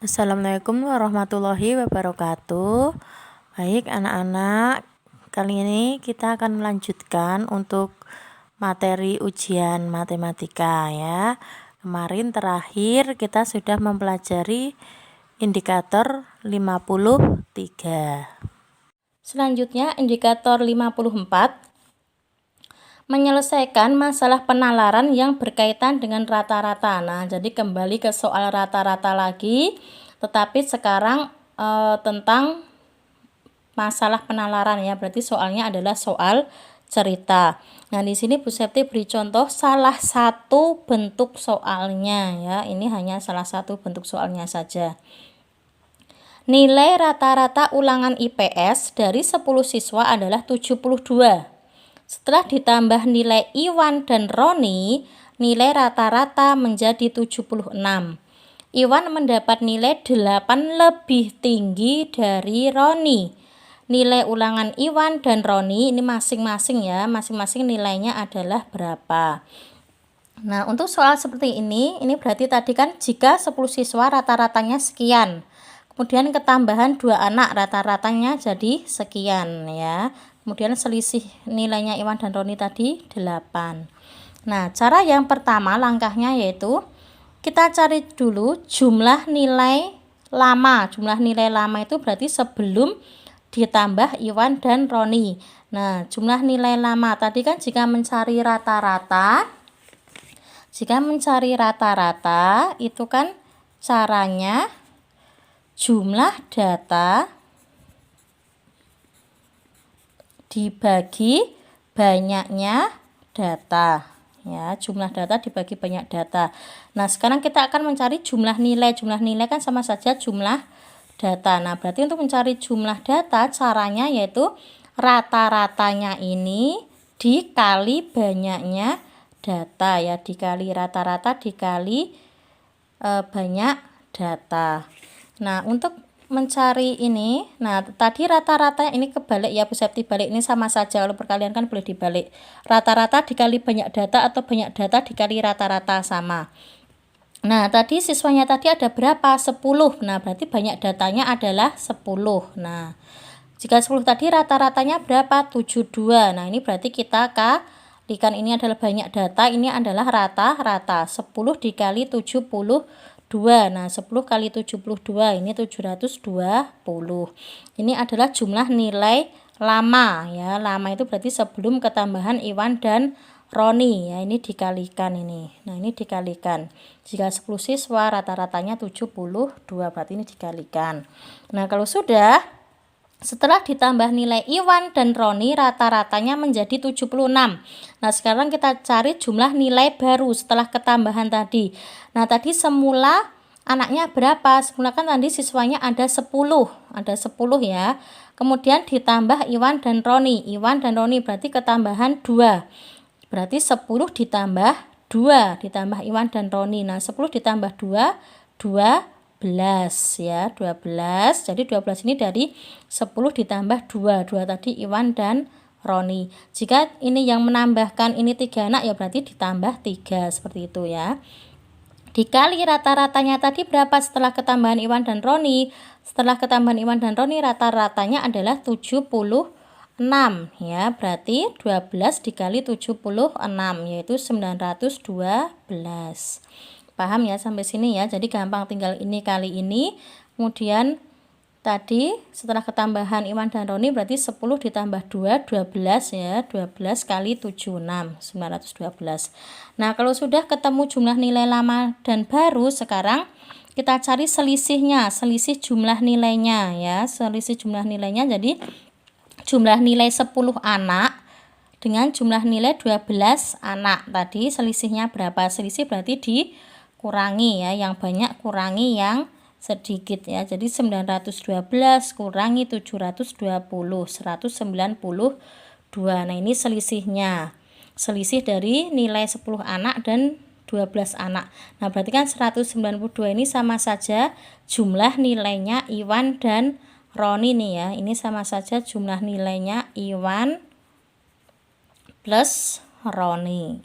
Assalamualaikum warahmatullahi wabarakatuh. Baik anak-anak, kali ini kita akan melanjutkan untuk materi ujian matematika ya. Kemarin terakhir kita sudah mempelajari indikator 53. Selanjutnya indikator 54, menyelesaikan masalah penalaran yang berkaitan dengan rata-rata. Nah, jadi kembali ke soal rata-rata lagi, tetapi sekarang tentang masalah penalaran ya. Berarti soalnya adalah soal cerita. Nah, di sini Bu Septi beri contoh salah satu bentuk soalnya ya. Ini hanya salah satu bentuk soalnya saja. Nilai rata-rata ulangan IPS dari 10 siswa adalah 72. Setelah ditambah nilai Iwan dan Roni, nilai rata-rata menjadi 76. Iwan mendapat nilai 8 lebih tinggi dari Roni. Nilai ulangan Iwan dan Roni ini masing-masing ya, masing-masing nilainya adalah berapa. Nah, untuk soal seperti ini berarti tadi kan jika 10 siswa rata-ratanya sekian. Kemudian ketambahan 2 anak rata-ratanya jadi sekian ya. Kemudian selisih nilainya Iwan dan Roni tadi 8. Nah, cara yang pertama langkahnya yaitu kita cari dulu jumlah nilai lama. Jumlah nilai lama itu berarti sebelum ditambah Iwan dan Roni. Nah, jumlah nilai lama tadi kan jika mencari rata-rata itu kan caranya jumlah data dibagi banyaknya data ya, jumlah data dibagi banyak data. Nah, sekarang kita akan mencari jumlah nilai. Jumlah nilai kan sama saja jumlah data. Nah, berarti untuk mencari jumlah data caranya yaitu rata-ratanya ini dikali banyaknya data ya, dikali rata-rata dikali banyak data. Nah, untuk mencari ini, nah tadi rata-rata ini kebalik ya Bu Septi, balik ini sama saja, kalau perkalian kan boleh dibalik, rata-rata dikali banyak data atau banyak data dikali rata-rata sama. Nah, tadi siswanya tadi ada berapa? 10. Nah, berarti banyak datanya adalah 10. Nah, jika 10 tadi rata-ratanya berapa? 72. Nah, ini berarti kita kalikan, ini adalah banyak data, ini adalah rata-rata. 10 dikali 72. Nah, 10 kali 72 ini 720. Ini adalah jumlah nilai lama ya. Lama itu berarti sebelum ketambahan Iwan dan Roni ya, ini dikalikan ini. Nah, ini dikalikan. Jika 10 siswa rata-ratanya 72, berarti ini dikalikan. Nah, kalau sudah, setelah ditambah nilai Iwan dan Roni rata-ratanya menjadi 76. Nah, sekarang kita cari jumlah nilai baru setelah ketambahan tadi. Nah, tadi semula anaknya berapa? Semula kan tadi siswanya ada 10. Ada 10 ya. Kemudian ditambah Iwan dan Roni. Iwan dan Roni berarti ketambahan 2. Berarti 10 ditambah 2, ditambah Iwan dan Roni. Nah, 10 ditambah 2, 12 ya, 12. Jadi 12 ini dari 10 ditambah 2. 2 tadi Iwan dan Roni. Jika ini yang menambahkan ini 3 anak ya berarti ditambah 3, seperti itu ya. Dikali rata-ratanya tadi berapa setelah ketambahan Iwan dan Roni? Setelah ketambahan Iwan dan Roni rata-ratanya adalah 76 ya, berarti 12 dikali 76 yaitu 912. Paham ya sampai sini ya? Jadi gampang, tinggal ini kali ini. Kemudian tadi setelah ketambahan Iwan dan Roni berarti 10 ditambah 2, 12 ya. 12 kali 76, 912. Nah, kalau sudah ketemu jumlah nilai lama dan baru, sekarang kita cari selisihnya, selisih jumlah nilainya ya. Selisih jumlah nilainya, jadi jumlah nilai 10 anak dengan jumlah nilai 12 anak. Tadi selisihnya berapa? Selisih berarti dikurangi ya, yang banyak kurangi yang sedikit ya. Jadi 912 kurangi 720, 192. Nah, ini selisihnya. Selisih dari nilai 10 anak dan 12 anak. Nah, berarti kan 192 ini sama saja jumlah nilainya Iwan dan Roni nih ya. Ini sama saja jumlah nilainya Iwan plus Roni.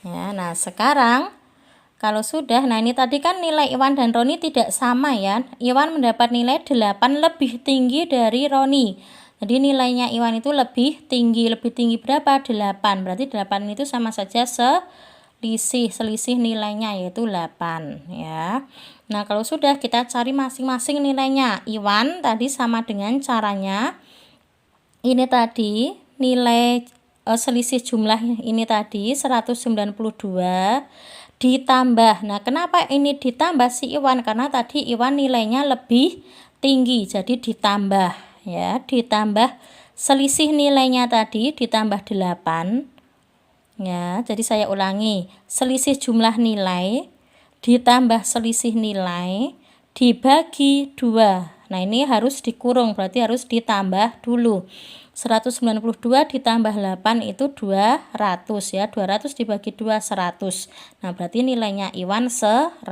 Ya, nah sekarang Kalau sudah, nah ini tadi kan nilai Iwan dan Roni tidak sama ya. Iwan mendapat nilai 8 lebih tinggi dari Roni. Jadi nilainya Iwan itu lebih tinggi berapa? 8. Berarti 8 itu sama saja selisih nilainya yaitu 8 ya. Nah, kalau sudah kita cari masing-masing nilainya. Iwan tadi sama dengan caranya ini tadi nilai selisih jumlah ini tadi 192 ditambah. Nah, kenapa ini ditambah si Iwan? Karena tadi Iwan nilainya lebih tinggi, jadi ditambah ya, ditambah selisih nilainya tadi ditambah 8 ya. Jadi saya ulangi, selisih jumlah nilai ditambah selisih nilai dibagi 2. Nah, ini harus dikurung, berarti harus ditambah dulu. 192 ditambah 8 itu 200 ya. 200 dibagi 2 100. Nah, berarti nilainya Iwan 100.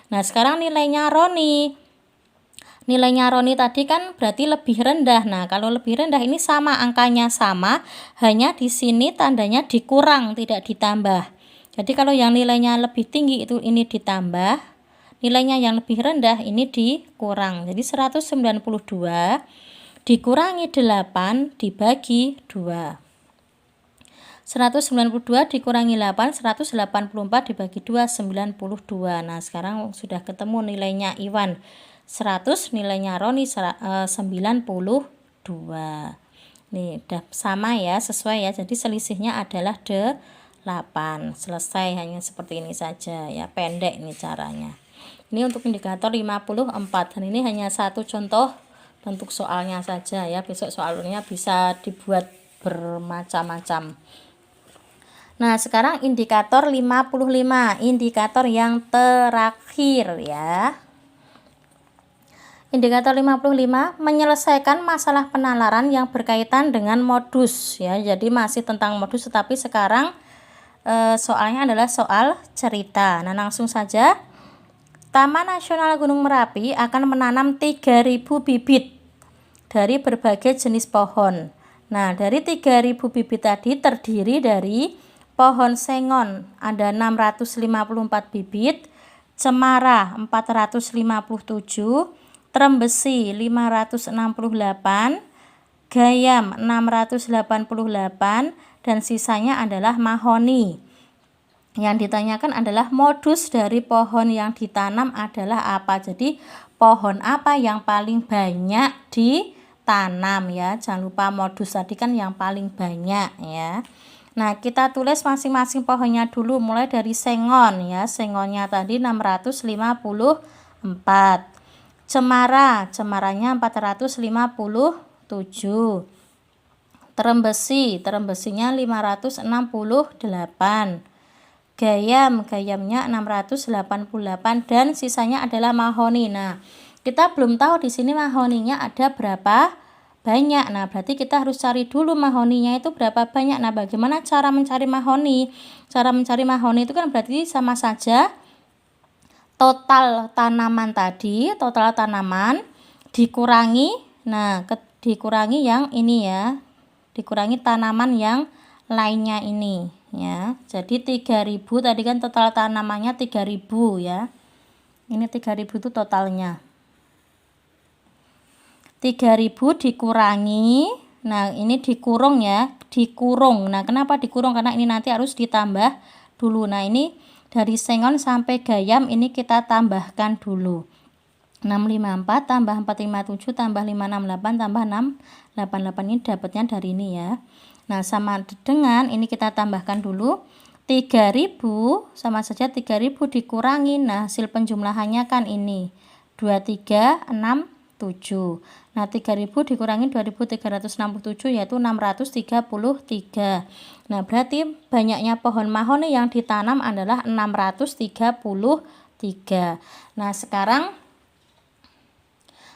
Nah, sekarang nilainya Roni. Nilainya Roni tadi kan berarti lebih rendah. Nah, kalau lebih rendah ini sama, angkanya sama, hanya di sini tandanya dikurang, tidak ditambah. Jadi kalau yang nilainya lebih tinggi itu ini ditambah, nilainya yang lebih rendah ini dikurang. Jadi 192 dikurangi 8 dibagi 2. 192 dikurangi 8, 184 dibagi 2, 92. Nah, sekarang sudah ketemu nilainya Iwan 100, nilainya Roni 92. Nih, udah sama ya, sesuai ya. Jadi selisihnya adalah 8. Selesai, hanya seperti ini saja ya, pendek ini caranya. Ini untuk indikator 54 dan ini hanya satu contoh bentuk soalnya saja ya. Besok soalnya bisa dibuat bermacam-macam. Nah, sekarang indikator 55, indikator yang terakhir ya. Indikator 55 menyelesaikan masalah penalaran yang berkaitan dengan modus ya. Jadi masih tentang modus, tetapi sekarang soalnya adalah soal cerita. Nah, langsung saja. Taman Nasional Gunung Merapi akan menanam 3.000 bibit dari berbagai jenis pohon. Nah, dari 3.000 bibit tadi terdiri dari pohon sengon ada 654 bibit, cemara 457, trembesi 568, gayam 688, dan sisanya adalah mahoni. Yang ditanyakan adalah modus dari pohon yang ditanam adalah apa. Jadi pohon apa yang paling banyak ditanam ya. Jangan lupa modus tadi kan yang paling banyak ya. Nah, kita tulis masing-masing pohonnya dulu, mulai dari sengon ya. Sengonnya tadi 654. Cemaranya 457. Trembesinya 568. Gayamnya 688 dan sisanya adalah mahoni. Nah, kita belum tahu di sini mahoninya ada berapa banyak. Nah, berarti kita harus cari dulu mahoninya itu berapa banyak. Nah, bagaimana cara mencari mahoni? Cara mencari mahoni itu kan berarti sama saja total tanaman tadi, total tanaman dikurangi, dikurangi yang ini ya, dikurangi tanaman yang lainnya ini ya. Jadi 3.000 tadi kan total tanamannya 3.000 ya. Ini 3.000 itu totalnya. 3.000 dikurangi, nah ini dikurung ya, dikurung. Nah, kenapa dikurung? Karena ini nanti harus ditambah dulu. Nah, ini dari sengon sampai gayam ini kita tambahkan dulu. 654 tambah 457 tambah 568 tambah 688, ini dapatnya dari ini ya. Nah, sama dengan ini kita tambahkan dulu 3.000 sama saja 3.000 dikurangi. Nah, hasil penjumlahannya kan ini 2367. Nah, 3.000 dikurangi 2.367 yaitu 633. Nah, berarti banyaknya pohon mahoni yang ditanam adalah 633. Nah, sekarang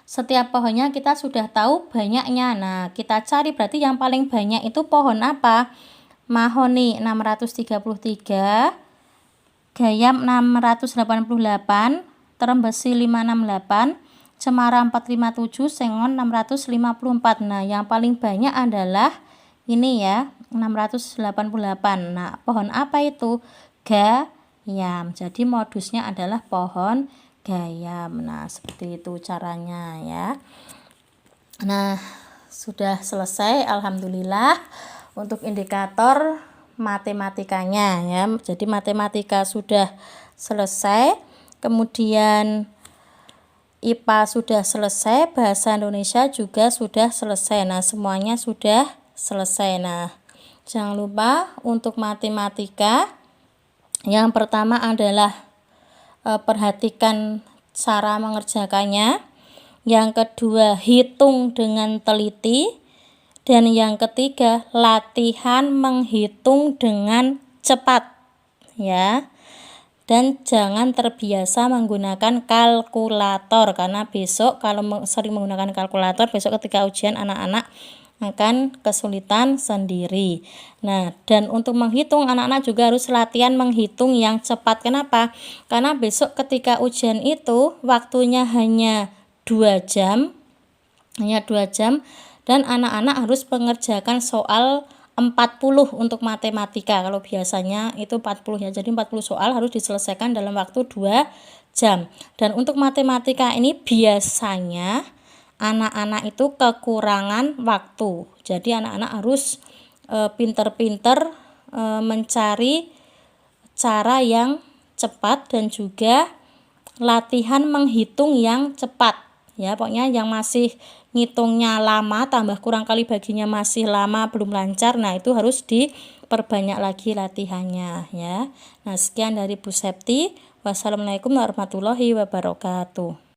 setiap pohonnya kita sudah tahu banyaknya. Nah, kita cari berarti yang paling banyak itu pohon apa? Mahoni 633, gayam 688, trembesi 568, cemara 457, sengon 654. Nah, yang paling banyak adalah ini ya, 688. Nah, pohon apa itu? yam. Jadi modusnya adalah pohon gayam. Nah, seperti itu caranya ya. Nah, sudah selesai alhamdulillah untuk indikator matematikanya ya. Jadi matematika sudah selesai, kemudian IPA sudah selesai, bahasa Indonesia juga sudah selesai. Nah, semuanya sudah selesai. Nah, jangan lupa untuk matematika yang pertama adalah perhatikan cara mengerjakannya. Yang kedua, hitung dengan teliti. Dan yang ketiga, latihan menghitung dengan cepat ya. Dan jangan terbiasa menggunakan kalkulator, karena besok kalau sering menggunakan kalkulator, besok ketika ujian anak-anak akan kesulitan sendiri. Nah, dan untuk menghitung anak-anak juga harus latihan menghitung yang cepat. Kenapa? Karena besok ketika ujian itu waktunya hanya 2 jam. Hanya 2 jam dan anak-anak harus mengerjakan soal 40 untuk matematika. Kalau biasanya itu 40 ya. Jadi 40 soal harus diselesaikan dalam waktu 2 jam. Dan untuk matematika ini biasanya anak-anak itu kekurangan waktu. Jadi anak-anak harus pinter-pinter mencari cara yang cepat dan juga latihan menghitung yang cepat. Ya, pokoknya yang masih ngitungnya lama tambah kurang kali baginya masih lama belum lancar, nah itu harus diperbanyak lagi latihannya ya. Nah, sekian dari Bu Septi. Wassalamualaikum warahmatullahi wabarakatuh.